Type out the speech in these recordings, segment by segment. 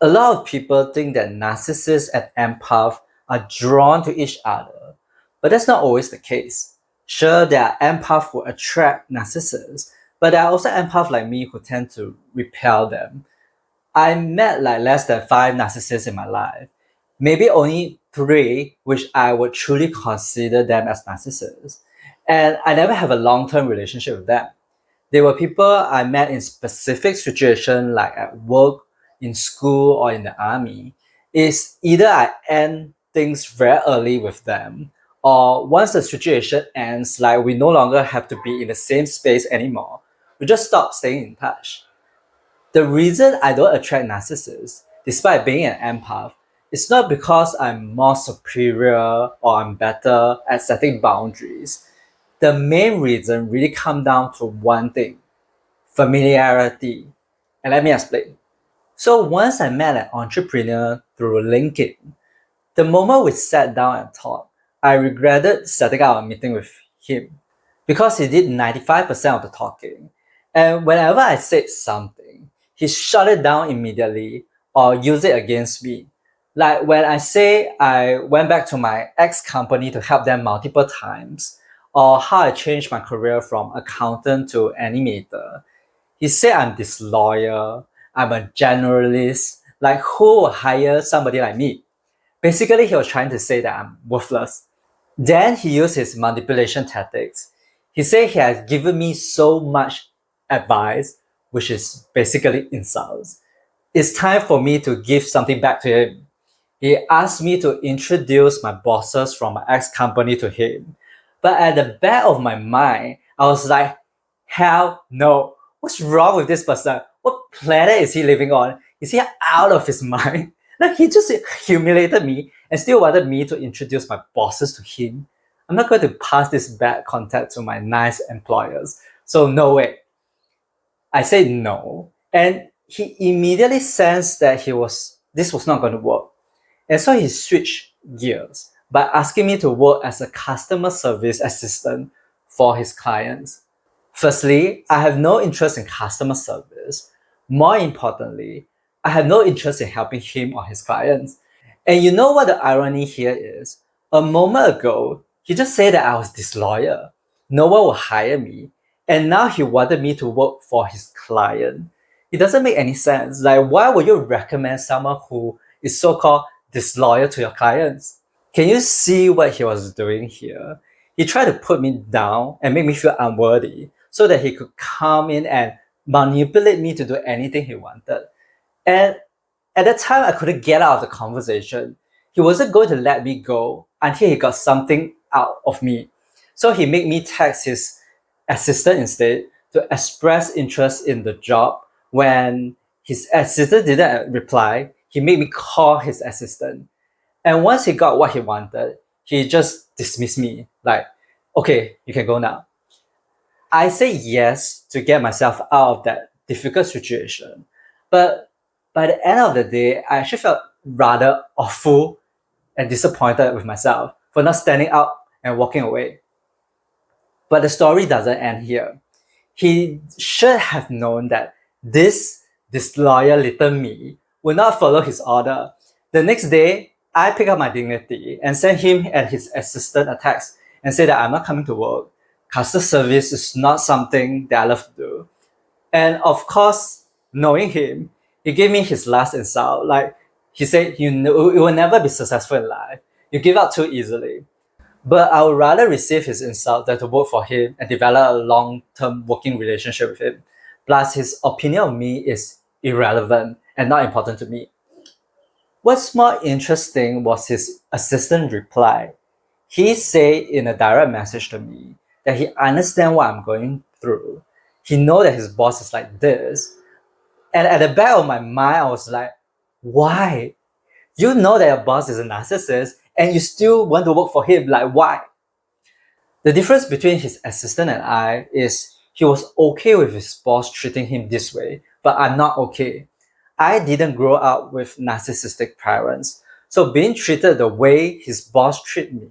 A lot of people think that narcissists and empaths are drawn to each other, but that's not always the case. Sure, there are empaths who attract narcissists, but there are also empaths like me who tend to repel them. I met like less than 5 narcissists in my life, maybe only 3 which I would truly consider them as narcissists. And I never have a long-term relationship with them. They were people I met in specific situations like at work, in school, or in the army. It's either I end things very early with them, or once the situation ends, like we no longer have to be in the same space anymore. We just stop staying in touch. The reason I don't attract narcissists, despite being an empath, is not because I'm more superior or I'm better at setting boundaries. The main reason really comes down to one thing: familiarity. And let me explain. So once I met an entrepreneur through LinkedIn, the moment we sat down and talked, I regretted setting up a meeting with him because he did 95% of the talking. And whenever I said something, he shut it down immediately or used it against me. Like when I say I went back to my ex company to help them multiple times, or how I changed my career from accountant to animator, he said I'm disloyal, I'm a generalist, like who will hire somebody like me? Basically, he was trying to say that I'm worthless. Then he used his manipulation tactics. He said he has given me so much advice, which is basically insults. It's time for me to give something back to him. He asked me to introduce my bosses from my ex company to him. But at the back of my mind, I was like, hell no. What's wrong with this person? What planet is he living on? Is he out of his mind? Like he just humiliated me and still wanted me to introduce my bosses to him. I'm not going to pass this bad contact to my nice employers. So no way. I said no. And he immediately sensed that this was not going to work. And so he switched gears by asking me to work as a customer service assistant for his clients. Firstly, I have no interest in customer service. More importantly, I have no interest in helping him or his clients. And you know what the irony here is? A moment ago, he just said that I was disloyal. No one will hire me. And now he wanted me to work for his client. It doesn't make any sense. Like, why would you recommend someone who is so-called disloyal to your clients? Can you see what he was doing here? He tried to put me down and make me feel unworthy so that he could come in and manipulate me to do anything he wanted. And at that time, I couldn't get out of the conversation. He wasn't going to let me go until he got something out of me. So he made me text his assistant instead to express interest in the job. When his assistant didn't reply, he made me call his assistant. And once he got what he wanted, he just dismissed me. Like, okay, you can go now. I say yes to get myself out of that difficult situation. But by the end of the day, I actually felt rather awful and disappointed with myself for not standing up and walking away. But the story doesn't end here. He should have known that this disloyal little me would not follow his order. The next day, I pick up my dignity and send him and his assistant a text and say that I'm not coming to work. Customer service is not something that I love to do. And of course, knowing him, he gave me his last insult. Like he said, you will never be successful in life. You give up too easily. But I would rather receive his insult than to work for him and develop a long-term working relationship with him. Plus, his opinion of me is irrelevant and not important to me. What's more interesting was his assistant reply. He said in a direct message to me that he understands what I'm going through. He knows that his boss is like this. And at the back of my mind, I was like, why? You know that your boss is a narcissist and you still want to work for him. Like, why? The difference between his assistant and I is he was okay with his boss treating him this way, but I'm not okay. I didn't grow up with narcissistic parents, so being treated the way his boss treated me,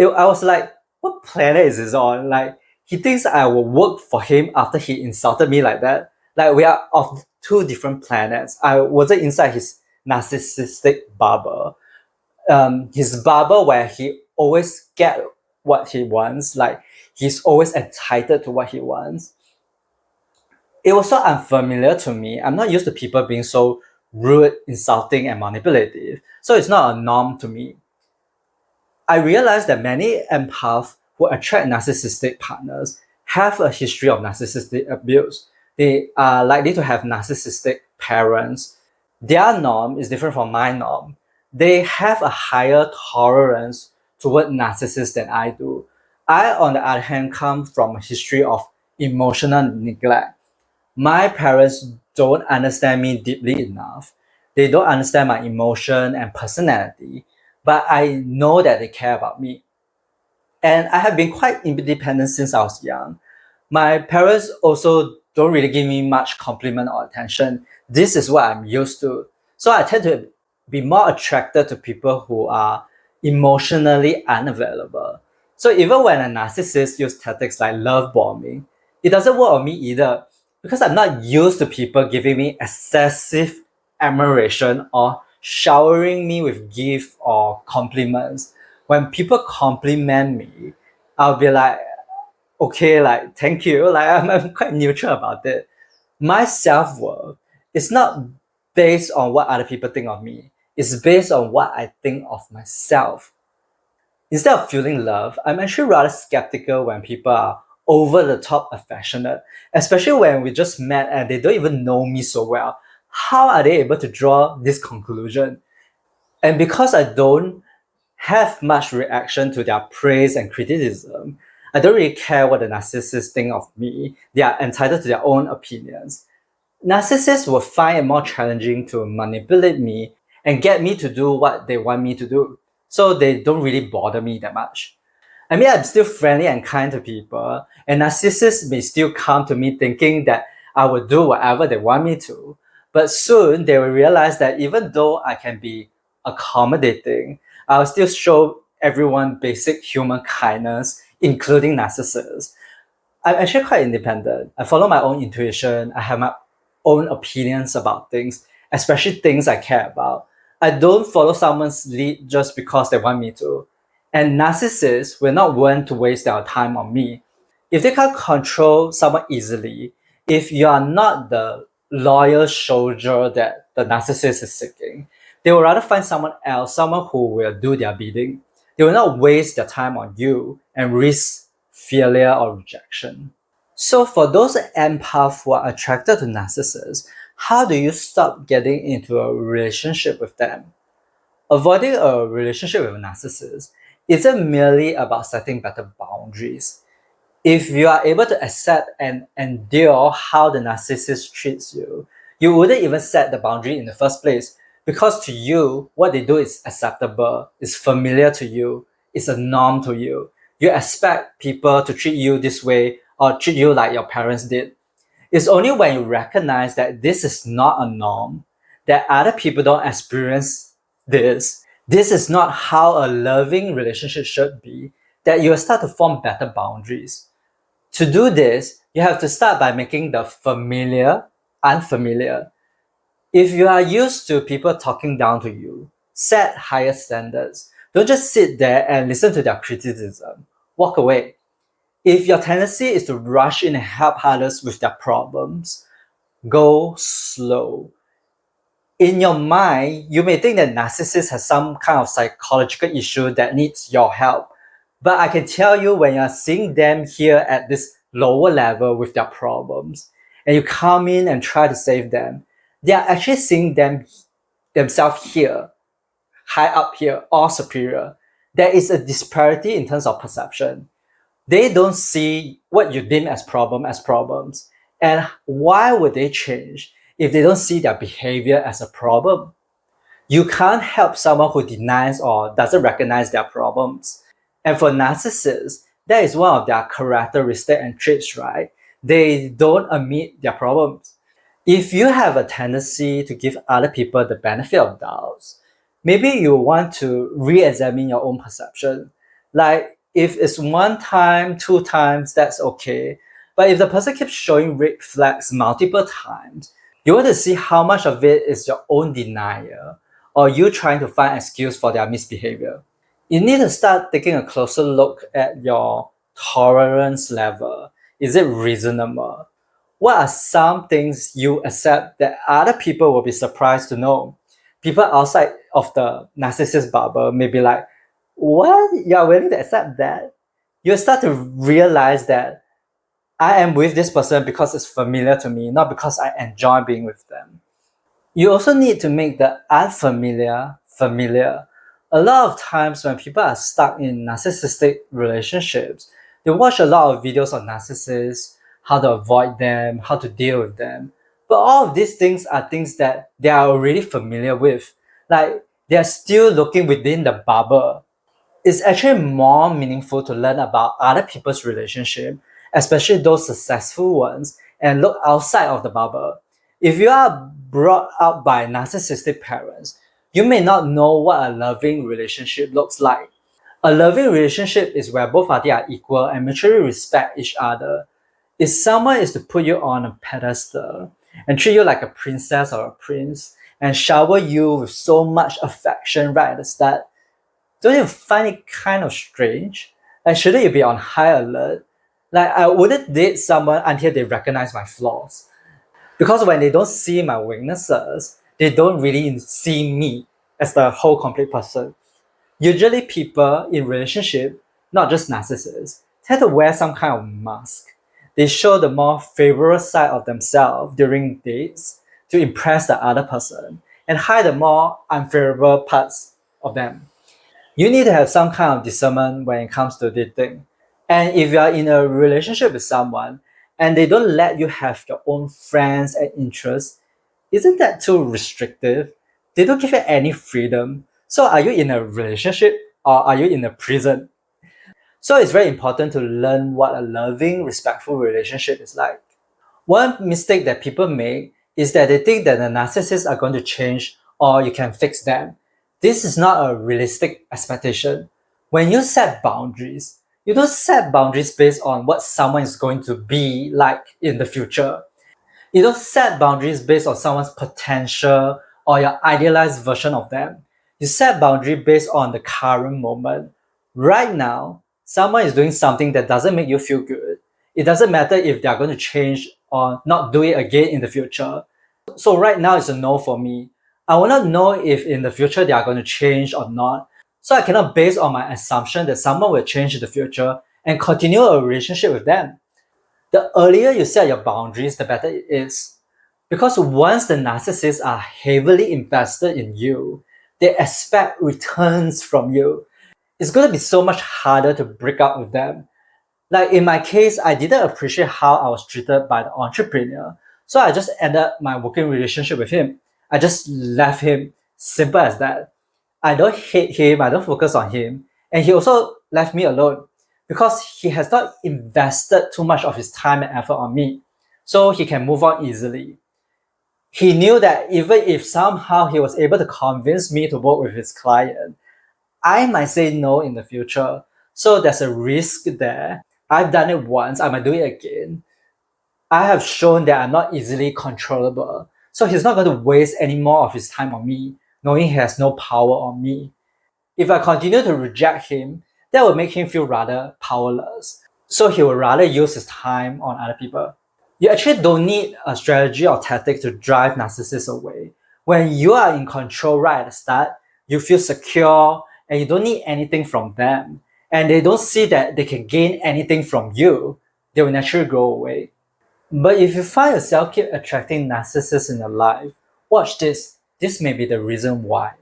I was like, what planet is this on? Like, he thinks I will work for him after he insulted me like that. Like, we are of two different planets. I wasn't inside his narcissistic bubble. His bubble where he always get what he wants, like he's always entitled to what he wants. It was so unfamiliar to me. I'm not used to people being so rude, insulting, and manipulative. So it's not a norm to me. I realized that many empaths who attract narcissistic partners have a history of narcissistic abuse. They are likely to have narcissistic parents. Their norm is different from my norm. They have a higher tolerance toward narcissists than I do. I, on the other hand, come from a history of emotional neglect. My parents don't understand me deeply enough. They don't understand my emotion and personality, but I know that they care about me. And I have been quite independent since I was young. My parents also don't really give me much compliment or attention. This is what I'm used to. So I tend to be more attracted to people who are emotionally unavailable. So even when a narcissist uses tactics like love bombing, it doesn't work on me either because I'm not used to people giving me excessive admiration or showering me with gifts or compliments. When people compliment me, I'll be like, okay, like, thank you. Like, I'm quite neutral about it. My self worth is not based on what other people think of me, it's based on what I think of myself. Instead of feeling love, I'm actually rather skeptical when people are over the top affectionate, especially when we just met and they don't even know me so well. How are they able to draw this conclusion? And because I don't have much reaction to their praise and criticism, I don't really care what the narcissists think of me. They are entitled to their own opinions. Narcissists will find it more challenging to manipulate me and get me to do what they want me to do. So they don't really bother me that much. I mean, I'm still friendly and kind to people, and narcissists may still come to me thinking that I will do whatever they want me to. But soon they will realize that even though I can be accommodating, I'll still show everyone basic human kindness, including narcissists. I'm actually quite independent. I follow my own intuition. I have my own opinions about things, especially things I care about. I don't follow someone's lead just because they want me to. And narcissists will not want to waste their time on me. If they can't control someone easily, if you are not the loyal soldier that the narcissist is seeking, they will rather find someone else, someone who will do their bidding. They will not waste their time on you and risk failure or rejection. So for those empaths who are attracted to narcissists, how do you stop getting into a relationship with them? Avoiding a relationship with a narcissist isn't merely about setting better boundaries. If you are able to accept and endure how the narcissist treats you, you wouldn't even set the boundary in the first place because to you, what they do is acceptable, is familiar to you, is a norm to you. You expect people to treat you this way or treat you like your parents did. It's only when you recognize that this is not a norm, that other people don't experience this is not how a loving relationship should be, that you will start to form better boundaries. To do this, you have to start by making the familiar unfamiliar. If you are used to people talking down to you, set higher standards. Don't just sit there and listen to their criticism. Walk away. If your tendency is to rush in and help others with their problems, go slow. In your mind, you may think that narcissist has some kind of psychological issue that needs your help. But I can tell you when you're seeing them here at this lower level with their problems, and you come in and try to save them, they are actually seeing themselves here, high up here, or superior. There is a disparity in terms of perception. They don't see what you deem as problems. And why would they change if they don't see their behavior as a problem? You can't help someone who denies or doesn't recognize their problems. And for narcissists, that is one of their characteristics and traits, right? They don't admit their problems. If you have a tendency to give other people the benefit of doubts, maybe you want to re-examine your own perception. Like if it's one time, two times, that's okay. But if the person keeps showing red flags multiple times, You want to see how much of it is your own denial or you trying to find excuse for their misbehavior. You need to start taking a closer look at your tolerance level. Is it reasonable? What are some things you accept that other people will be surprised to know? People outside of the narcissist bubble may be like, what? You're willing to accept that? You start to realize that I am with this person because it's familiar to me, not because I enjoy being with them. You also need to make the unfamiliar familiar. A lot of times when people are stuck in narcissistic relationships, they watch a lot of videos on narcissists, how to avoid them, how to deal with them. But all of these things are things that they are already familiar with. Like they're still looking within the bubble. It's actually more meaningful to learn about other people's relationship, especially those successful ones, and look outside of the bubble. If you are brought up by narcissistic parents, you may not know what a loving relationship looks like. A loving relationship is where both parties are equal and mutually respect each other. If someone is to put you on a pedestal and treat you like a princess or a prince and shower you with so much affection right at the start, don't you find it kind of strange? Like, shouldn't you be on high alert? Like, I wouldn't date someone until they recognize my flaws. Because when they don't see my weaknesses, they don't really see me as the whole complete person. Usually people in relationship, not just narcissists, tend to wear some kind of mask. They show the more favorable side of themselves during dates to impress the other person and hide the more unfavorable parts of them. You need to have some kind of discernment when it comes to dating. And if you are in a relationship with someone and they don't let you have your own friends and interests, isn't that too restrictive? They don't give you any freedom. So are you in a relationship or are you in a prison? So it's very important to learn what a loving, respectful relationship is like. One mistake that people make is that they think that the narcissists are going to change or you can fix them. This is not a realistic expectation. When you set boundaries, you don't set boundaries based on what someone is going to be like in the future. You don't set boundaries based on someone's potential or your idealized version of them. You set boundary based on the current moment. Right now, someone is doing something that doesn't make you feel good. It doesn't matter if they're going to change or not do it again in the future. So right now it's a no for me. I will not know if in the future they are going to change or not. So I cannot base on my assumption that someone will change in the future and continue a relationship with them. The earlier you set your boundaries, the better it is. Because once the narcissists are heavily invested in you, they expect returns from you. It's going to be so much harder to break up with them. Like in my case, I didn't appreciate how I was treated by the entrepreneur. So I just ended my working relationship with him. I just left him. Simple as that. I don't hate him, I don't focus on him. And he also left me alone because he has not invested too much of his time and effort on me. So he can move on easily. He knew that even if somehow he was able to convince me to work with his client, I might say no in the future. So there's a risk there. I've done it once, I might do it again. I have shown that I'm not easily controllable. So he's not going to waste any more of his time on me, knowing he has no power on me. If I continue to reject him, that will make him feel rather powerless. So he will rather use his time on other people. You actually don't need a strategy or tactic to drive narcissists away. When you are in control right at the start, you feel secure and you don't need anything from them. And they don't see that they can gain anything from you, they will naturally go away. But if you find yourself keep attracting narcissists in your life, watch this. This may be the reason why.